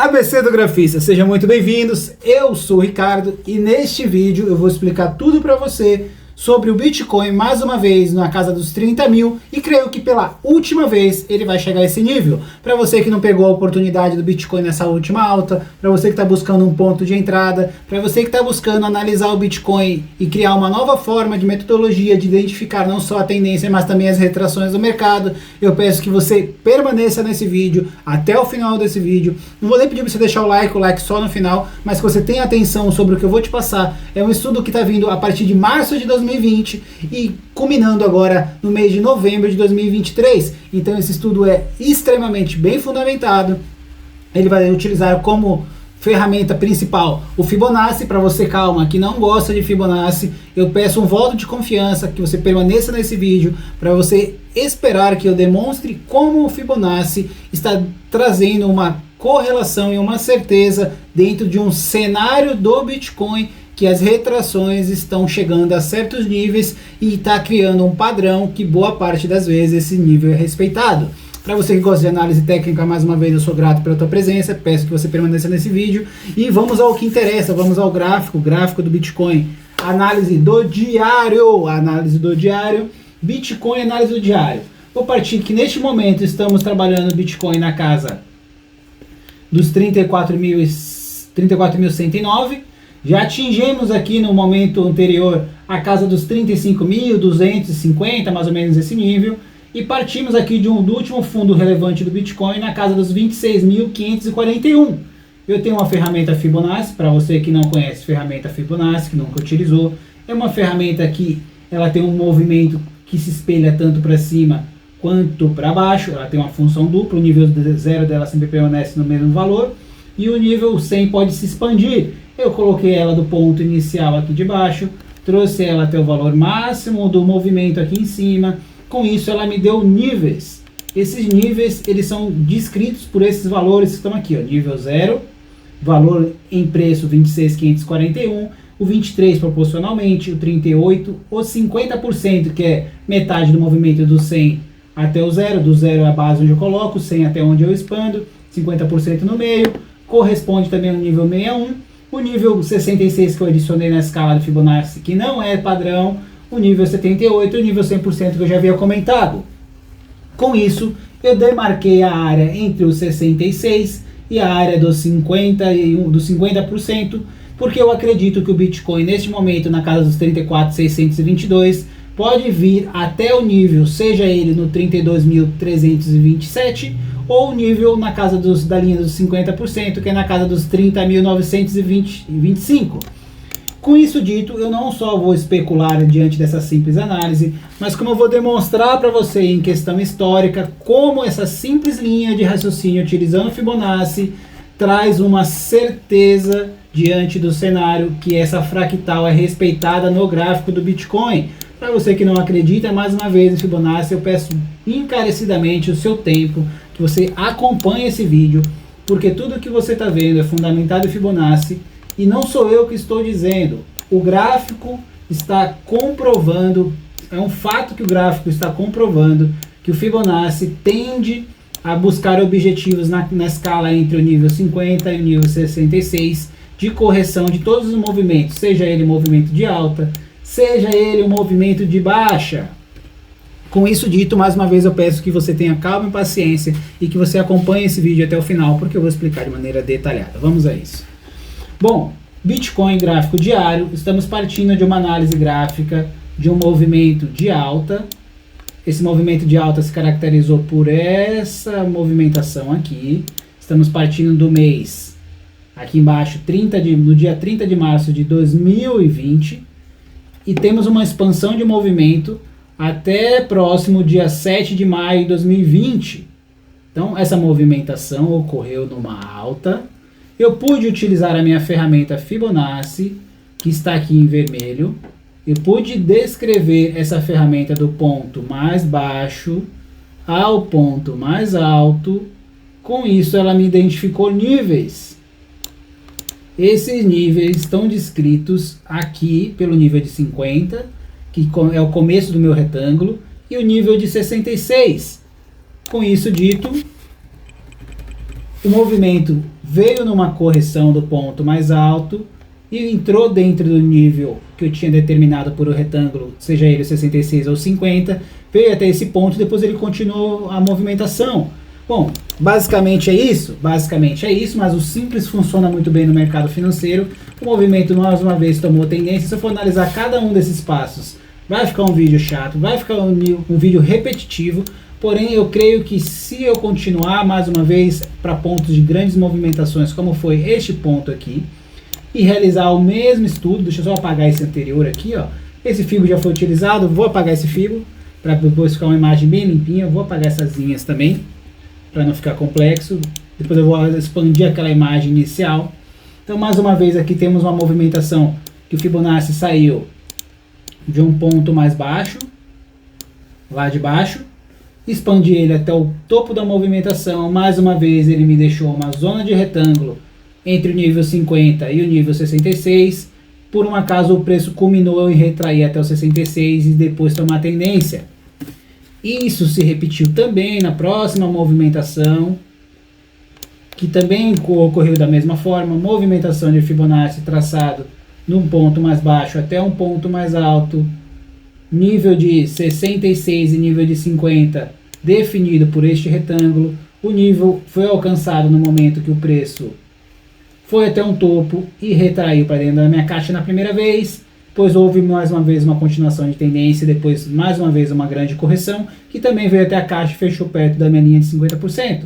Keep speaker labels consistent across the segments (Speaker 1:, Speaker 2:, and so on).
Speaker 1: ABC do Grafista, sejam muito bem-vindos, eu sou o Ricardo e neste vídeo eu vou explicar tudo para você sobre o Bitcoin, mais uma vez na casa dos 30 mil, e creio que pela última vez ele vai chegar a esse nível. Para você que não pegou a oportunidade do Bitcoin nessa última alta, para você que está buscando um ponto de entrada, para você que está buscando analisar o Bitcoin e criar uma nova forma de metodologia de identificar não só a tendência, mas também as retrações do mercado, eu peço que você permaneça nesse vídeo até o final desse vídeo. Não vou nem pedir para você deixar o like só no final, mas que você tenha atenção sobre o que eu vou te passar. É um estudo que está vindo a partir de março de 2020 e culminando agora no mês de novembro de 2023. Então esse estudo é extremamente bem fundamentado. Ele vai utilizar como ferramenta principal o Fibonacci. Para você, calma, que não gosta de Fibonacci, eu peço um voto de confiança, que você permaneça nesse vídeo para você esperar que eu demonstre como o Fibonacci está trazendo uma correlação e uma certeza dentro de um cenário do Bitcoin, que as retrações estão chegando a certos níveis e está criando um padrão que boa parte das vezes esse nível é respeitado. Para você que gosta de análise técnica, mais uma vez eu sou grato pela tua presença, peço que você permaneça nesse vídeo e vamos ao que interessa, vamos ao gráfico do Bitcoin, análise do diário, Bitcoin, análise do diário. Vou partir que neste momento estamos trabalhando Bitcoin na casa dos 34.109. Já atingimos aqui no momento anterior a casa dos 35.250, mais ou menos esse nível, e partimos aqui do último fundo relevante do Bitcoin na casa dos 26.541. Eu tenho uma ferramenta Fibonacci, para você que não conhece ferramenta Fibonacci, que nunca utilizou, é uma ferramenta que ela tem um movimento que se espelha tanto para cima quanto para baixo, ela tem uma função dupla, o nível 0 dela sempre permanece no mesmo valor, e o nível 100 pode se expandir. Eu coloquei ela do ponto inicial aqui de baixo, trouxe ela até o valor máximo do movimento aqui em cima. Com isso ela me deu níveis. Esses níveis eles são descritos por esses valores que estão aqui, ó. Nível 0, valor em preço 26.541, o 23 proporcionalmente, o 38, o 50%, que é metade do movimento do 100 até o 0, do 0 é a base onde eu coloco, 100 até onde eu expando, 50% no meio, corresponde também ao nível 61. O nível 66 que eu adicionei na escala de Fibonacci, que não é padrão, o nível 78 e o nível 100% que eu já havia comentado. Com isso, eu demarquei a área entre os 66 e a área dos 50%, porque eu acredito que o Bitcoin, neste momento, na casa dos 34.622, pode vir até o nível, seja ele no 32.327, ou o nível na casa da linha dos 50%, que é na casa dos 30.925. Com isso dito, eu não só vou especular diante dessa simples análise, mas como eu vou demonstrar para você em questão histórica como essa simples linha de raciocínio utilizando Fibonacci traz uma certeza diante do cenário que essa fractal é respeitada no gráfico do Bitcoin. Para você que não acredita, mais uma vez em Fibonacci, eu peço encarecidamente o seu tempo, que você acompanhe esse vídeo, porque tudo que você está vendo é fundamentado em Fibonacci, e não sou eu que estou dizendo, o gráfico está comprovando, é um fato que o gráfico está comprovando que o Fibonacci tende a buscar objetivos na escala entre o nível 50 e o nível 66 de correção de todos os movimentos, seja ele movimento de alta, seja ele um movimento de baixa. Com isso dito, mais uma vez eu peço que você tenha calma e paciência e que você acompanhe esse vídeo até o final, porque eu vou explicar de maneira detalhada. Vamos a isso. Bom, Bitcoin gráfico diário, estamos partindo de uma análise gráfica de um movimento de alta. Esse movimento de alta se caracterizou por essa movimentação aqui. Estamos partindo do mês, aqui embaixo, no dia 30 de março de 2020. E temos uma expansão de movimento até próximo dia 7 de maio de 2020. Então essa movimentação ocorreu numa alta. Eu pude utilizar a minha ferramenta Fibonacci, que está aqui em vermelho. Eu pude descrever essa ferramenta do ponto mais baixo ao ponto mais alto. Com isso ela me identificou níveis. Esses níveis estão descritos aqui pelo nível de 50, que é o começo do meu retângulo, e o nível de 66. Com isso dito, O movimento veio numa correção do ponto mais alto e entrou dentro do nível que eu tinha determinado por o retângulo, seja ele 66 ou 50, veio até esse ponto, depois ele continuou a movimentação. Bom, basicamente é isso, mas o simples funciona muito bem no mercado financeiro. O movimento mais uma vez tomou tendência. Se eu for analisar cada um desses passos, vai ficar um vídeo chato, vai ficar um vídeo repetitivo, porém eu creio que se eu continuar mais uma vez para pontos de grandes movimentações, como foi este ponto aqui, e realizar o mesmo estudo, deixa eu só apagar esse anterior aqui, ó. Esse fibo já foi utilizado, vou apagar esse fibo, para depois ficar uma imagem bem limpinha, vou apagar essas linhas também, para não ficar complexo, depois eu vou expandir aquela imagem inicial. Então mais uma vez aqui temos uma movimentação que o Fibonacci saiu de um ponto mais baixo, lá de baixo, expandi ele até o topo da movimentação, mais uma vez ele me deixou uma zona de retângulo entre o nível 50 e o nível 66, por um acaso o preço culminou em retrair até o 66 e depois tomar tendência. Isso se repetiu também na próxima movimentação, que também ocorreu da mesma forma, movimentação de Fibonacci traçado num ponto mais baixo até um ponto mais alto, nível de 66 e nível de 50 definido por este retângulo. O nível foi alcançado no momento que o preço foi até um topo e retraiu para dentro da minha caixa na primeira vez, depois houve mais uma vez uma continuação de tendência, depois mais uma vez uma grande correção, que também veio até a caixa e fechou perto da minha linha de 50%.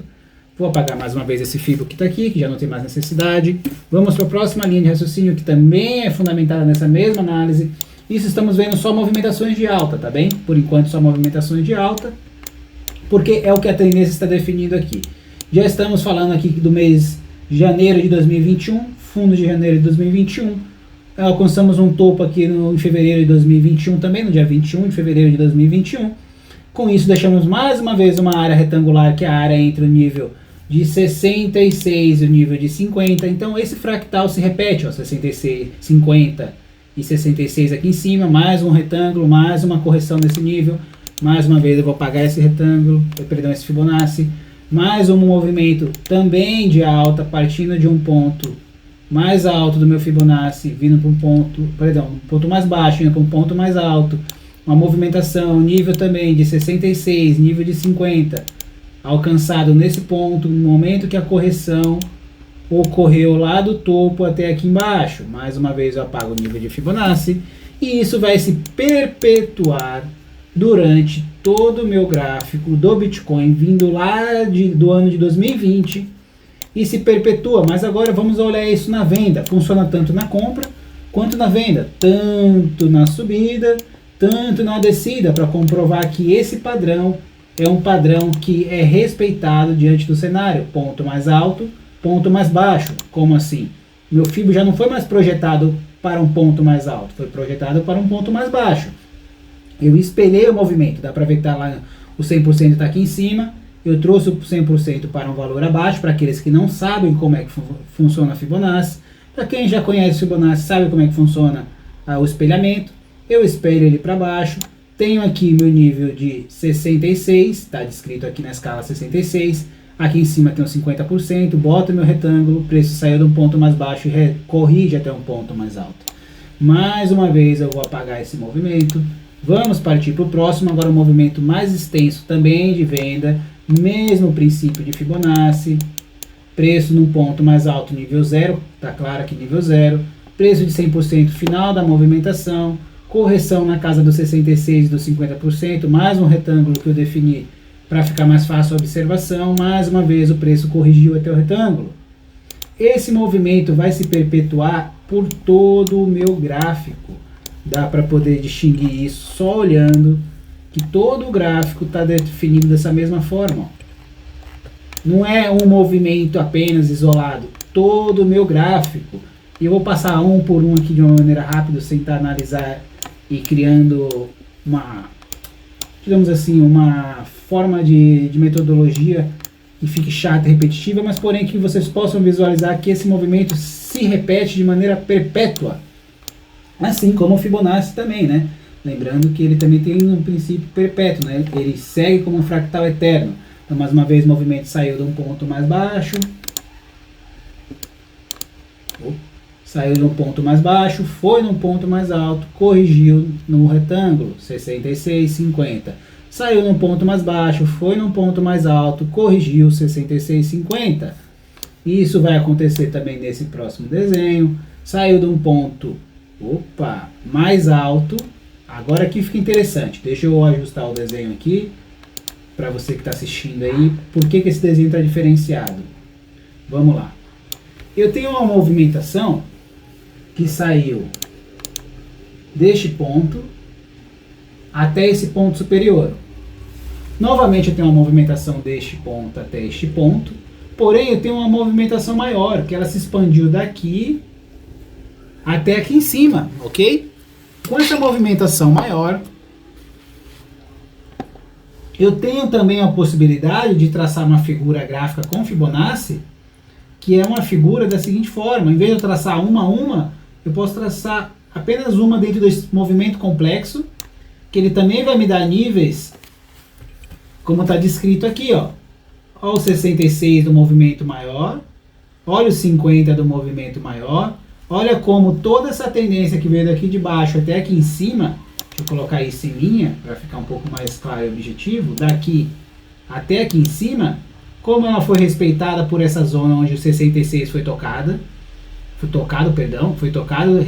Speaker 1: Vou apagar mais uma vez esse fibo que está aqui, que já não tem mais necessidade. Vamos para a próxima linha de raciocínio, que também é fundamentada nessa mesma análise. Isso estamos vendo só movimentações de alta, tá bem? Por enquanto só movimentações de alta, porque é o que a tendência está definindo aqui. Já estamos falando aqui do mês de janeiro de 2021, fundo de janeiro de 2021, alcançamos um topo aqui em fevereiro de 2021 também, no dia 21 de fevereiro de 2021. Com isso deixamos mais uma vez uma área retangular, que é a área entre o nível de 66 e o nível de 50, então esse fractal se repete, ó, 66, 50 e 66 aqui em cima, mais um retângulo, mais uma correção desse nível, mais uma vez eu vou apagar esse retângulo, perdão, esse Fibonacci, mais um movimento também de alta, partindo de um ponto mais alto do meu Fibonacci, vindo para um ponto mais baixo, indo para um ponto mais alto, uma movimentação, nível também de 66, nível de 50, alcançado nesse ponto, no momento que a correção ocorreu lá do topo até aqui embaixo. Mais uma vez eu apago o nível de Fibonacci, e isso vai se perpetuar durante todo o meu gráfico do Bitcoin, vindo lá do ano de 2020, e se perpetua. Mas agora vamos olhar isso na venda. Funciona tanto na compra quanto na venda, tanto na subida, tanto na descida, para comprovar que esse padrão é um padrão que é respeitado diante do cenário. Ponto mais alto, ponto mais baixo. Como assim? Meu Fibo já não foi mais projetado para um ponto mais alto, foi projetado para um ponto mais baixo. Eu espelhei o movimento, dá para ver que tá lá, o 100% está aqui em cima, eu trouxe o 100% para um valor abaixo, para aqueles que não sabem como é que funciona a Fibonacci. Para quem já conhece Fibonacci, sabe como é que funciona o espelhamento. Eu espelho ele para baixo, tenho aqui meu nível de 66, está descrito aqui na escala 66, aqui em cima tem o 50%, boto meu retângulo, o preço saiu de um ponto mais baixo e corrige até um ponto mais alto. Mais uma vez eu vou apagar esse movimento. Vamos partir para o próximo, agora um movimento mais extenso também de venda, mesmo princípio de Fibonacci, preço num ponto mais alto, nível 0, está claro aqui nível 0, preço de 100% final da movimentação, correção na casa dos 66% e dos 50%, mais um retângulo que eu defini para ficar mais fácil a observação, mais uma vez o preço corrigiu até o retângulo. Esse movimento vai se perpetuar por todo o meu gráfico. Dá para poder distinguir isso só olhando que todo o gráfico está definido dessa mesma forma. Ó. Não é um movimento apenas isolado, todo o meu gráfico. E eu vou passar um por um aqui de uma maneira rápida, sem tentar analisar e criando uma, digamos assim, uma forma de metodologia que fique chata e repetitiva, mas porém que vocês possam visualizar que esse movimento se repete de maneira perpétua. Assim como o Fibonacci também, né? Lembrando que ele também tem um princípio perpétuo, né? Ele segue como um fractal eterno. Então, mais uma vez, o movimento saiu de um ponto mais baixo, Saiu de um ponto mais baixo, foi num ponto mais alto, corrigiu no retângulo, 66,50. Saiu num ponto mais baixo, foi num ponto mais alto, corrigiu, 66,50. Isso vai acontecer também nesse próximo desenho. Saiu de um ponto, mais alto. Agora aqui fica interessante. Deixa eu ajustar o desenho aqui, para você que está assistindo aí. Por que esse desenho está diferenciado? Vamos lá. Eu tenho uma movimentação que saiu deste ponto até esse ponto superior. Novamente eu tenho uma movimentação deste ponto até este ponto. Porém eu tenho uma movimentação maior, que ela se expandiu daqui até aqui em cima, ok? Com essa movimentação maior, eu tenho também a possibilidade de traçar uma figura gráfica com Fibonacci, que é uma figura da seguinte forma: em vez de eu traçar uma a uma, eu posso traçar apenas uma dentro desse movimento complexo, que ele também vai me dar níveis, como está descrito aqui, ó. Olha o 66 do movimento maior, olha o 50 do movimento maior, olha como toda essa tendência que veio daqui de baixo até aqui em cima, deixa eu colocar isso em linha, para ficar um pouco mais claro e objetivo, daqui até aqui em cima, como ela foi respeitada por essa zona onde o 66 foi tocado,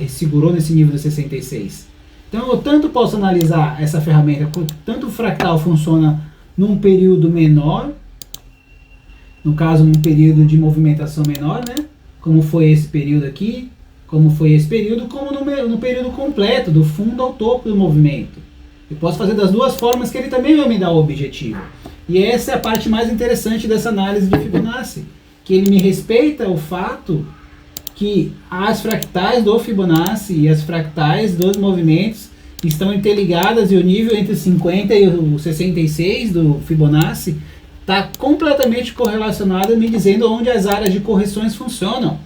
Speaker 1: segurou nesse nível do 66. Então eu tanto posso analisar essa ferramenta, tanto o fractal funciona num período menor, no caso num período de movimentação menor, né? Como foi esse período aqui, como foi esse período, como no período completo, do fundo ao topo do movimento. Eu posso fazer das duas formas, que ele também vai me dar o objetivo. E essa é a parte mais interessante dessa análise de Fibonacci, que ele me respeita o fato que as fractais do Fibonacci e as fractais dos movimentos estão interligadas, e o nível entre 50 e o 66 do Fibonacci está completamente correlacionado, me dizendo onde as áreas de correções funcionam.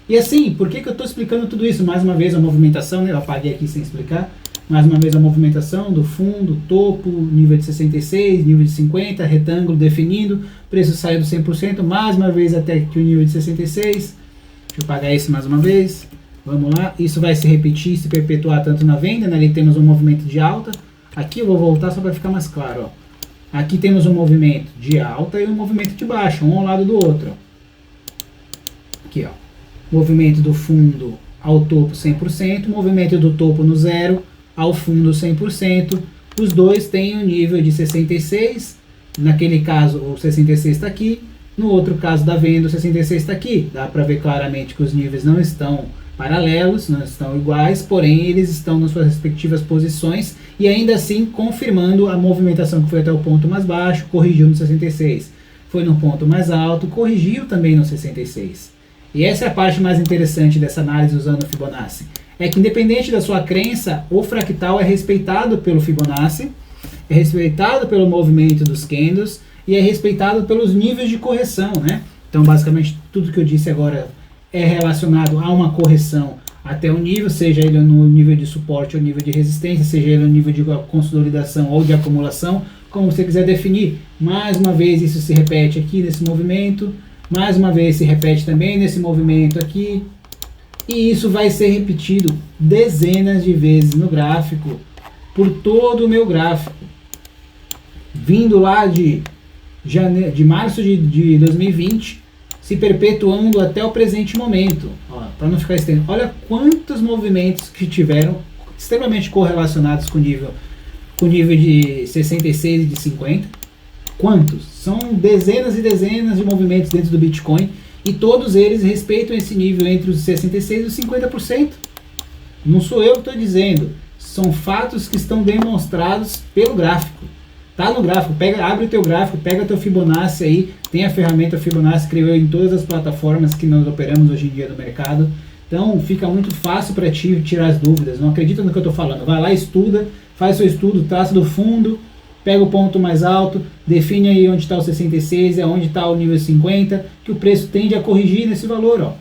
Speaker 1: E assim, por que eu estou explicando tudo isso? Mais uma vez a movimentação, né? Eu apaguei aqui sem explicar. Mais uma vez a movimentação do fundo, topo, nível de 66, nível de 50, retângulo definindo, preço saiu do 100%, mais uma vez até aqui o nível de 66. Deixa eu apagar isso mais uma vez. Vamos lá, isso vai se repetir, se perpetuar tanto na venda, né? Ali temos um movimento de alta. Aqui eu vou voltar só para ficar mais claro, ó. Aqui temos um movimento de alta e um movimento de baixa, um ao lado do outro. Aqui, ó. Movimento do fundo ao topo 100%, movimento do topo no zero ao fundo 100%. Os dois têm um nível de 66. Naquele caso, o 66 está aqui. No outro caso da venda, o 66 está aqui. Dá para ver claramente que os níveis não estão paralelos, não estão iguais, porém eles estão nas suas respectivas posições e ainda assim confirmando a movimentação que foi até o ponto mais baixo, corrigiu no 66. Foi no ponto mais alto, corrigiu também no 66. E essa é a parte mais interessante dessa análise usando o Fibonacci. É que independente da sua crença, o fractal é respeitado pelo Fibonacci, é respeitado pelo movimento dos candles e é respeitado pelos níveis de correção, né? Então basicamente tudo que eu disse agora é relacionado a uma correção até um nível, seja ele no nível de suporte ou nível de resistência, seja ele no nível de consolidação ou de acumulação, como você quiser definir. Mais uma vez isso se repete aqui nesse movimento, mais uma vez se repete também nesse movimento aqui, e isso vai ser repetido dezenas de vezes no gráfico, por todo o meu gráfico. Vindo lá de março de 2020, se perpetuando até o presente momento. Para não ficar extenso, olha quantos movimentos que tiveram extremamente correlacionados com o nível de 66 e de 50. Quantos? São dezenas e dezenas de movimentos dentro do Bitcoin e todos eles respeitam esse nível entre os 66% e os 50%. Não sou eu que estou dizendo, são fatos que estão demonstrados pelo gráfico. Tá no gráfico, abre o teu gráfico, pega teu Fibonacci aí, tem a ferramenta Fibonacci, criou em todas as plataformas que nós operamos hoje em dia no mercado. Então fica muito fácil para ti tirar as dúvidas, não acredita no que eu estou falando. Vai lá, estuda, faz seu estudo, traça do fundo, pega o ponto mais alto, define aí onde está o 66, é onde está o nível 50, que o preço tende a corrigir nesse valor, ó.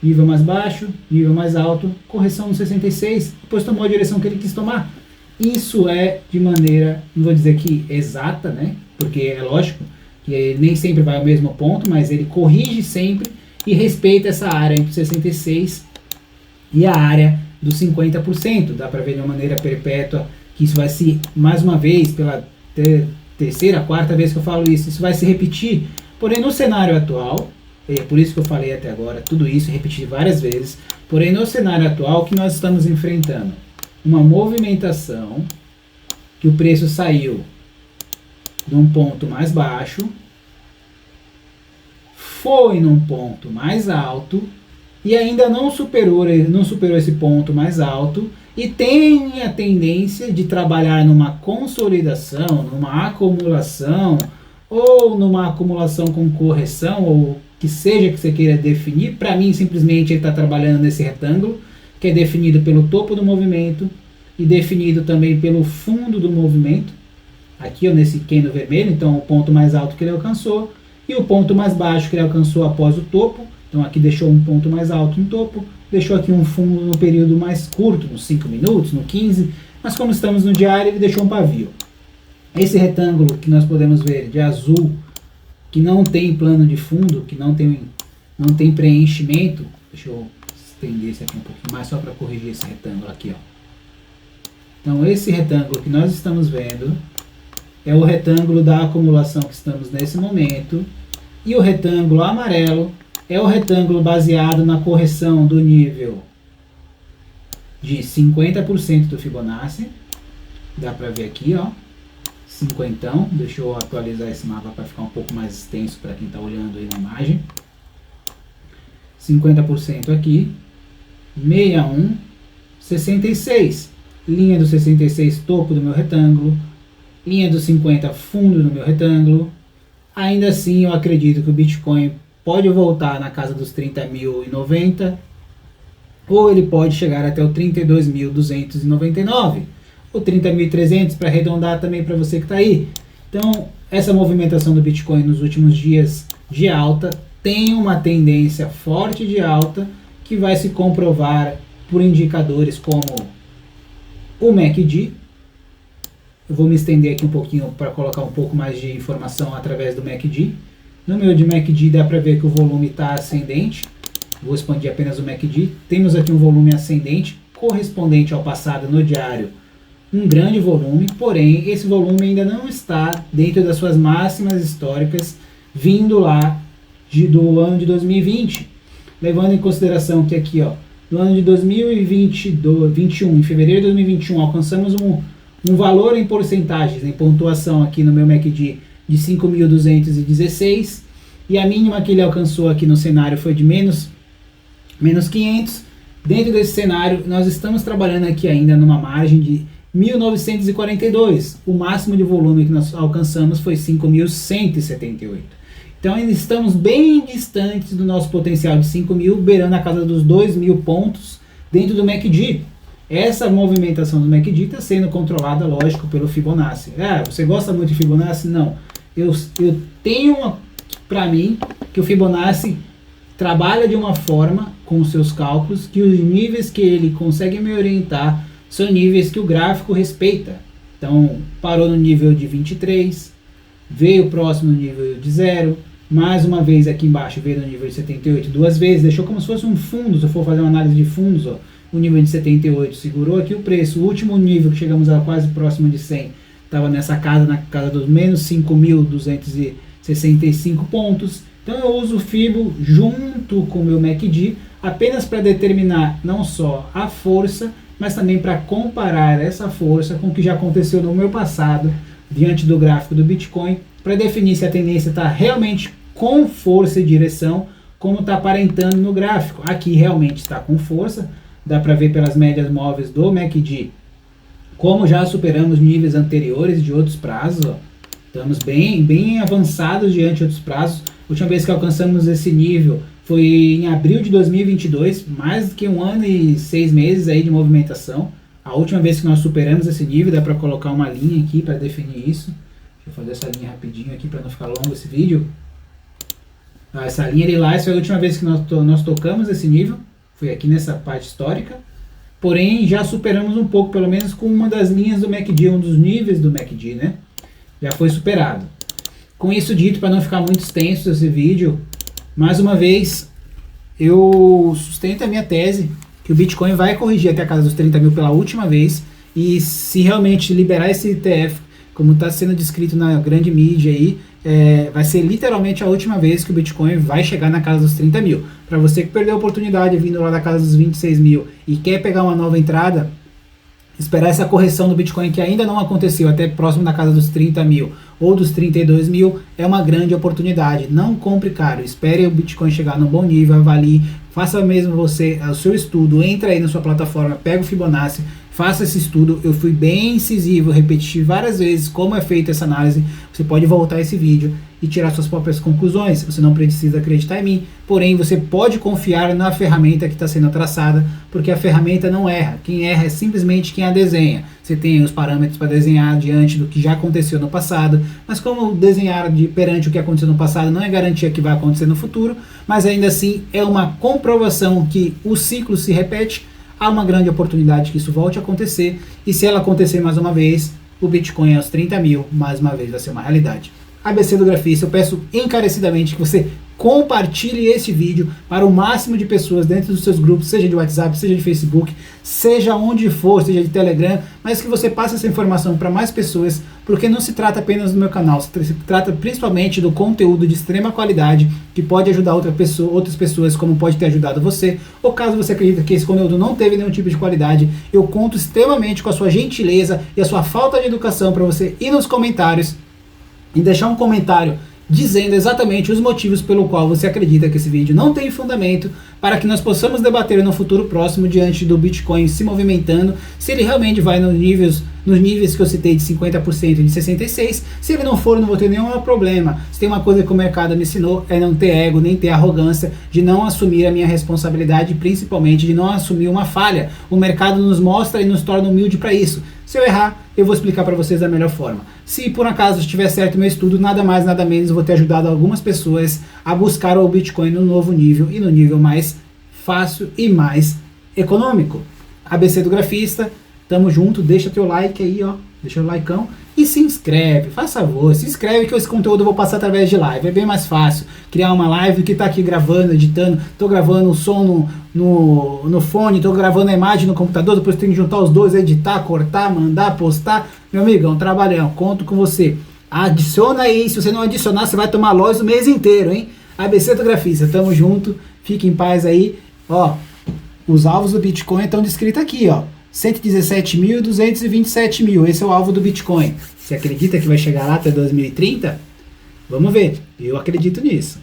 Speaker 1: Nível mais baixo, nível mais alto, correção no 66, depois tomou a direção que ele quis tomar. Isso é de maneira, não vou dizer que exata, né? Porque é lógico que nem sempre vai ao mesmo ponto, mas ele corrige sempre e respeita essa área entre 66 e a área dos 50%. Dá para ver de uma maneira perpétua que isso vai se, mais uma vez, pela terceira, quarta vez que eu falo isso vai se repetir. Porém, no cenário atual, é por isso que eu falei até agora, tudo isso, repeti várias vezes, porém no cenário atual que nós estamos enfrentando uma movimentação que o preço saiu de um ponto mais baixo, foi num ponto mais alto e ainda não superou esse ponto mais alto e tem a tendência de trabalhar numa consolidação, numa acumulação ou numa acumulação com correção, ou que seja que você queira definir. Para mim, simplesmente ele está trabalhando nesse retângulo, que é definido pelo topo do movimento e definido também pelo fundo do movimento, aqui ó, nesse candle vermelho, então o ponto mais alto que ele alcançou e o ponto mais baixo que ele alcançou após o topo. Então aqui deixou um ponto mais alto no topo, deixou aqui um fundo no período mais curto, nos 5 minutos, no 15, mas como estamos no diário, ele deixou um pavio. Esse retângulo que nós podemos ver de azul, que não tem plano de fundo, que não tem preenchimento, deixa eu estender esse aqui um pouquinho mais só para corrigir esse retângulo aqui, ó. Então esse retângulo que nós estamos vendo é o retângulo da acumulação que estamos nesse momento, e o retângulo amarelo é o retângulo baseado na correção do nível de 50% do Fibonacci. Dá para ver aqui, ó, 50. Deixa eu atualizar esse mapa para ficar um pouco mais extenso para quem está olhando aí na imagem. 50% aqui, 61, 66. Linha do 66, topo do meu retângulo. Linha do 50, fundo do meu retângulo. Ainda assim, eu acredito que o Bitcoin pode voltar na casa dos 30.090, ou ele pode chegar até o 32.299, ou 30.300 para arredondar também para você que está aí. Então, essa movimentação do Bitcoin nos últimos dias de alta tem uma tendência forte de alta que vai se comprovar por indicadores como o MACD. Eu vou me estender aqui um pouquinho para colocar um pouco mais de informação através do MACD. No meu de MACD dá para ver que o volume está ascendente. Vou expandir apenas o MACD. Temos aqui um volume ascendente correspondente ao passado no diário. Um grande volume, porém esse volume ainda não está dentro das suas máximas históricas vindo lá do ano de 2020. Levando em consideração que aqui, ó, no ano de 2021, em fevereiro de 2021, alcançamos um valor em porcentagens, em pontuação aqui no meu MACD de 5.216, e a mínima que ele alcançou aqui no cenário foi de menos 500. Dentro desse cenário, nós estamos trabalhando aqui ainda numa margem de 1.942. O máximo de volume que nós alcançamos foi 5.178. Então ainda estamos bem distantes do nosso potencial de 5.000, beirando a casa dos 2.000 pontos dentro do MACD. Essa movimentação do MACD está sendo controlada, lógico, pelo Fibonacci. Ah, você gosta muito de Fibonacci? Não. Eu tenho para mim que o Fibonacci trabalha de uma forma com os seus cálculos que os níveis que ele consegue me orientar são níveis que o gráfico respeita. Então, parou no nível de 23, veio próximo no nível de 0, mais uma vez aqui embaixo veio no nível de 78 duas vezes, deixou como se fosse um fundo. Se eu for fazer uma análise de fundos, ó, o nível de 78 segurou aqui o preço. O último nível que chegamos a quase próximo de 100 estava nessa casa, na casa dos menos 5.265 pontos. Então eu uso o Fibo junto com o meu MACD apenas para determinar não só a força, mas também para comparar essa força com o que já aconteceu no meu passado diante do gráfico do Bitcoin, para definir se a tendência está realmente com força e direção, como está aparentando no gráfico. Aqui realmente está com força, dá para ver pelas médias móveis do MACD, como já superamos níveis anteriores de outros prazos, ó. Estamos bem avançados diante de outros prazos. A última vez que alcançamos esse nível foi em abril de 2022, mais do que 1 ano e 6 meses aí de movimentação. A última vez que nós superamos esse nível, dá para colocar uma linha aqui para definir isso. Deixa eu fazer essa linha rapidinho aqui para não ficar longo esse vídeo. Essa linha lilás foi a última vez que nós tocamos esse nível, foi aqui nessa parte histórica. Porém, já superamos um pouco, pelo menos com uma das linhas do MACD, um dos níveis do MACD, né? Já foi superado. Com isso dito, para não ficar muito extenso esse vídeo, mais uma vez, eu sustento a minha tese que o Bitcoin vai corrigir até a casa dos 30 mil pela última vez, e se realmente liberar esse ETF, como está sendo descrito na grande mídia aí, vai ser literalmente a última vez que o Bitcoin vai chegar na casa dos 30 mil. Para você que perdeu a oportunidade vindo lá da casa dos 26 mil e quer pegar uma nova entrada, esperar essa correção do Bitcoin que ainda não aconteceu até próximo da casa dos 30 mil ou dos 32 mil é uma grande oportunidade. Não compre caro, espere o Bitcoin chegar num bom nível, avalie, faça mesmo você o seu estudo, entra aí na sua plataforma, pega o Fibonacci, faça esse estudo. Eu fui bem incisivo, repeti várias vezes como é feita essa análise. Você pode voltar a esse vídeo e tirar suas próprias conclusões. Você não precisa acreditar em mim, porém você pode confiar na ferramenta que está sendo traçada, porque a ferramenta não erra. Quem erra é simplesmente quem a desenha. Você tem os parâmetros para desenhar diante do que já aconteceu no passado, mas como desenhar perante o que aconteceu no passado não é garantia que vai acontecer no futuro, mas ainda assim é uma comprovação que o ciclo se repete. Há uma grande oportunidade que isso volte a acontecer, e se ela acontecer mais uma vez, o Bitcoin aos 30 mil, mais uma vez vai ser uma realidade. ABC do Grafista, eu peço encarecidamente que você compartilhe esse vídeo para o máximo de pessoas dentro dos seus grupos, seja de WhatsApp, seja de Facebook, seja onde for, seja de Telegram, mas que você passe essa informação para mais pessoas, porque não se trata apenas do meu canal, se trata principalmente do conteúdo de extrema qualidade que pode ajudar outras pessoas, como pode ter ajudado você, ou caso você acredite que esse conteúdo não teve nenhum tipo de qualidade, eu conto extremamente com a sua gentileza e a sua falta de educação para você ir nos comentários e deixar um comentário dizendo exatamente os motivos pelo qual você acredita que esse vídeo não tem fundamento, para que nós possamos debater no futuro próximo diante do Bitcoin se movimentando, se ele realmente vai nos níveis que eu citei de 50% e de 66%, se ele não for, não vou ter nenhum problema. Se tem uma coisa que o mercado me ensinou é não ter ego, nem ter arrogância, de não assumir a minha responsabilidade, principalmente de não assumir uma falha. O mercado nos mostra e nos torna humilde para isso. Se eu errar, eu vou explicar para vocês da melhor forma. Se por acaso estiver certo meu estudo, nada mais, nada menos, eu vou ter ajudado algumas pessoas a buscar o Bitcoin no novo nível e no nível mais fácil e mais econômico. ABC do Grafista, tamo junto, deixa teu like aí, ó, deixa o likeão e se inscreve, faz favor, se inscreve que esse conteúdo eu vou passar através de live, é bem mais fácil criar uma live que tá aqui gravando, editando, tô gravando o som no fone, tô gravando a imagem no computador, depois tenho que juntar os dois, editar, cortar, mandar, postar, meu amigão, trabalhão, conto com você, adiciona aí, se você não adicionar, você vai tomar loja o mês inteiro, hein? ABC do Grafista, tamo junto, fique em paz aí, ó, os alvos do Bitcoin estão descritos aqui, ó, 117 mil e 227 mil, esse é o alvo do Bitcoin. Você acredita que vai chegar lá até 2030? Vamos ver, eu acredito nisso.